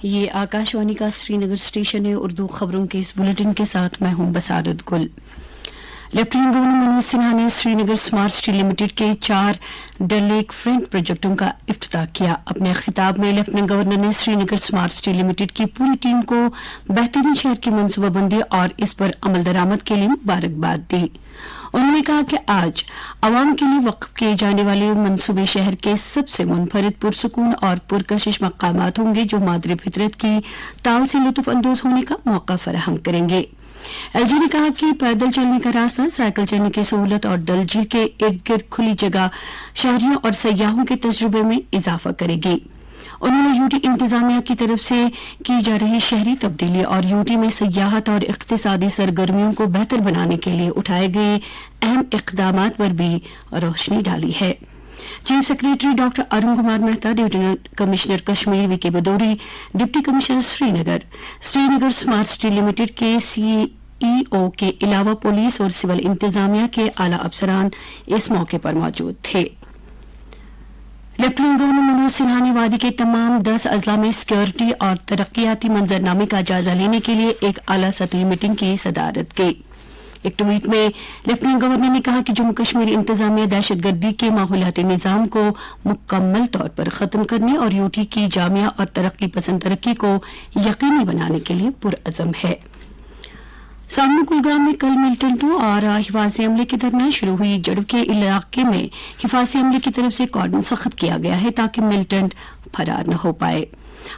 یہ آکاشوانی کا سری نگر اسٹیشن ہے. اردو خبروں کے اس بلیٹن کے ساتھ میں ہوں بسارت گل. لیفٹیننٹ گورنر منوج سنہا نے سری نگر اسمارٹ سٹی لمیٹڈ کے 4 ڈل لیک فرنٹ پروجیکٹوں کا افتتاح کیا. اپنے خطاب میں لیفٹیننٹ گورنر نے سری نگر اسمارٹ سٹی لمیٹڈ کی پوری ٹیم کو بہترین شہر کی منصوبہ بندی اور اس پر عمل درآمد کے لیے مبارکباد دی. انہوں نے کہا کہ آج عوام کے لیے وقف کیے جانے والے منصوبے شہر کے سب سے منفرد پرسکون اور پرکشش مقامات ہوں گے جو مادری فطرت کی تال سے لطف اندوز ہونے کا موقع فراہم کریں گے. ایل جی نے کہا کہ پیدل چلنے کا راستہ، سائیکل چلنے کی سہولت اور ڈل جھیل کے ارد گرد کھلی جگہ شہریوں اور سیاحوں کے تجربے میں اضافہ کرے گی. انہوں نے یوٹی انتظامیہ کی طرف سے کی جا رہی شہری تبدیلی اور یوٹی میں سیاحت اور اقتصادی سرگرمیوں کو بہتر بنانے کے لیے اٹھائے گئے اہم اقدامات پر بھی روشنی ڈالی ہے. Chief secretary doctor Arun Kumar Mehta, divisional commissioner Kashmir V K Bidhuri, deputy commissioner Srinagar smart city limited کے سی ای او کے علاوہ پولیس اور سول انتظامیہ کے اعلی افسران اس موقع پر موجود تھے. لیفٹیننٹ گورنر منوج سنہا نے وادی کے تمام 10 اضلاع میں سیکورٹی اور ترقیاتی منظرنامے کا جائزہ لینے کے لیے ایک اعلی سطحی میٹنگ کی صدارت کی. ایک ٹویٹ میں لیفٹیننٹ گورنر نے کہا کہ جموں کشمیر انتظامیہ دہشت گردی کے ماحولیاتی نظام کو مکمل طور پر ختم کرنے اور یوٹی کی جامع اور ترقی پسند ترقی کو یقینی بنانے کے لیے پرعزم ہے. سامنے کلگام میں کل ملٹن 2 اور حفاظی عملے کے درمیان شروع ہوئی جھڑپ کے علاقے میں حفاظی عملے کی طرف سے کارڈن سخت کیا گیا ہے تاکہ ملٹنٹ فرار نہ ہو پائے.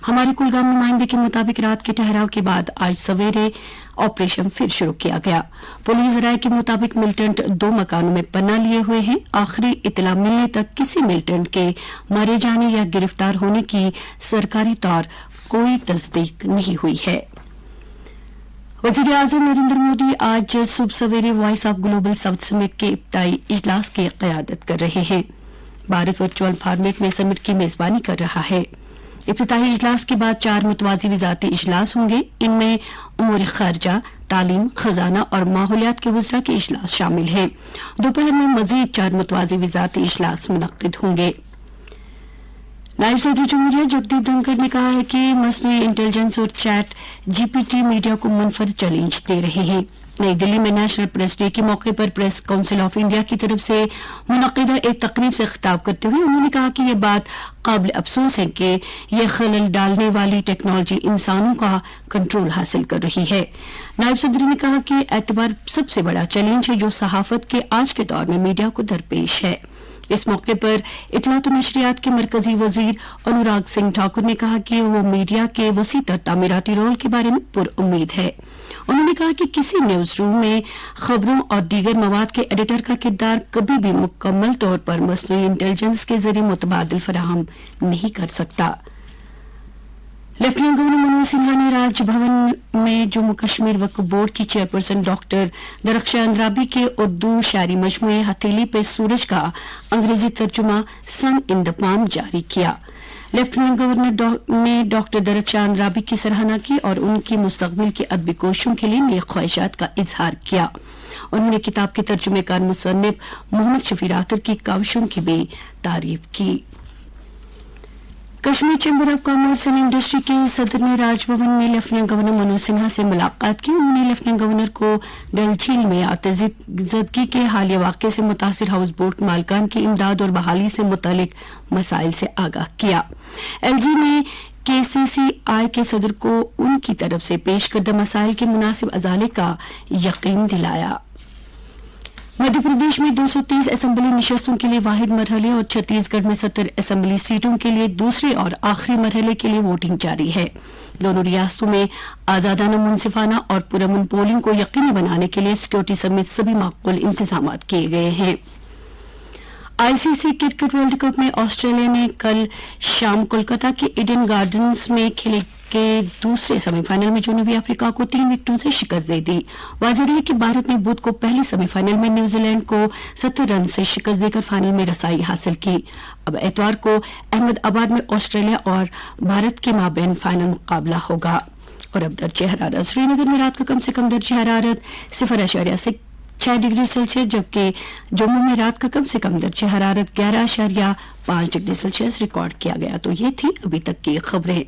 ہمارے کلگام نمائندے کے مطابق رات کے ٹھہراؤ کے بعد آج سویرے آپریشن پھر شروع کیا گیا. پولیس رائے کے مطابق ملٹنٹ 2 مکانوں میں پناہ لیے ہوئے ہیں. آخری اطلاع ملنے تک کسی ملٹنٹ کے مارے جانے یا گرفتار ہونے کی سرکاری طور کوئی تصدیق نہیں ہوئی ہے. وزیر اعظم نریندر مودی آج صبح سویرے وائس آف گلوبل ساؤتھ سمٹ کے ابتدائی اجلاس کی قیادت کر رہے ہیں. بھارت ورچوئل فارمیٹ میں سمٹ کی میزبانی کر رہا ہے. افتتاحی اجلاس کے بعد 4 متوازی وزارتی اجلاس ہوں گے. ان میں امور خارجہ، تعلیم، خزانہ اور ماحولیات کے وزراء کے اجلاس شامل ہیں. دوپہر میں مزید 4 متوازی وزارتی اجلاس منعقد ہوں گے. نائب صدر جمہوریہ جگدیپ دھنکڑ نے کہا ہے کہ مصنوعی انٹیلیجنس اور chat G P T media کو منفرد چیلنج دے رہے ہیں. نئی دلی میں نیشنل پریس ڈے کے موقع پر پریس کونسل آف انڈیا کی طرف سے منعقدہ ایک تقریب سے خطاب کرتے ہوئے انہوں نے کہا کہ یہ بات قابل افسوس ہے کہ یہ خلل ڈالنے والی ٹیکنالوجی انسانوں کا کنٹرول حاصل کر رہی ہے. نائب صدر نے کہا کہ اعتبار سب سے بڑا چیلنج ہے جو صحافت کے آج کے دور میں میڈیا کو درپیش ہے. اس موقع پر اطلاعات و نشریات کے مرکزی وزیر انوراگ سنگھ ٹھاکر نے کہا کہ وہ میڈیا کے وسیع تر تعمیراتی رول کے بارے میں پر امید ہے. انہوں نے کہا کہ کسی نیوز روم میں خبروں اور دیگر مواد کے ایڈیٹر کا کردار کبھی بھی مکمل طور پر مصنوعی انٹیلیجنس کے ذریعے متبادل فراہم نہیں کر سکتا. لیفٹیننٹ گورنر منوج سنہا نے راج بھون میں جموں کشمیر وقف بورڈ کی چیئرپرسن ڈاکٹر درخشان رابی کے اردو شاعری مجموعے ہتھیلی پہ سورج کا انگریزی ترجمہ سن ان دا پام جاری کیا. لیفٹیننٹ گورنر نے ڈاکٹر درخشان رابی کی سراہنا کی اور ان کی مستقبل کی ادبی کوششوں کے لیے نیک خواہشات کا اظہار کیا. انہوں نے کتاب کے ترجمے کار مصنف محمد شفیع اتر کی کاوشوں کی بھی تعریف کی. Kashmir chamber of commerce and industry کے صدر نے راج بھون میں لیفٹیننٹ گورنر منوج سنہا سے ملاقات کی. انہوں نے لیفٹیننٹ گورنر کو ڈل جھیل میں آتش زدگی کے حالیہ واقعے سے متاثر ہاؤس بوٹ مالکان کی امداد اور بحالی سے متعلق مسائل سے آگاہ کیا. ایل جی نے کے سی سی آئی کے صدر کو ان کی طرف سے پیش کردہ مسائل کے مناسب ازالے کا یقین دلایا. مدھیہ پردیش میں 230 اسمبلی نشستوں کے لیے واحد مرحلے اور چھتیس گڑھ میں 70 اسمبلی سیٹوں کے لیے دوسرے اور آخری مرحلے کے لیے ووٹنگ جاری ہے. دونوں ریاستوں میں آزادانہ، منصفانہ اور پرامن پولنگ کو یقینی بنانے کے لیے سیکورٹی سمیت سبھی معقول انتظامات کیے گئے ہیں. آئی سی سی کرکٹ ورلڈ کپ میں آسٹریلیا نے کل شام کولکاتہ کے ایڈن گارڈنز میں کھیلے کے دوسرے سیمی فائنل میں جنوبی افریقہ کو 3 وکٹوں سے شکست دے دی. واضح ہے کہ بھارت نے بدھ کو پہلی سیمی فائنل میں نیوزی لینڈ کو 70 رن سے شکست دے کر فائنل میں رسائی حاصل کی. اب اتوار کو احمد آباد میں آسٹریلیا اور بھارت کے مابین فائنل مقابلہ ہوگا. اور اب درجہ حرارت سری نگر میں رات کا کم سے کم درجہ حرارت 0.6 ڈگری سیلسیس، جبکہ جموں میں رات کا کم سے کم درجہ حرارت 11.5 ڈگری سیلسیس ریکارڈ کیا گیا. تو یہ تھی ابھی تک کی خبریں.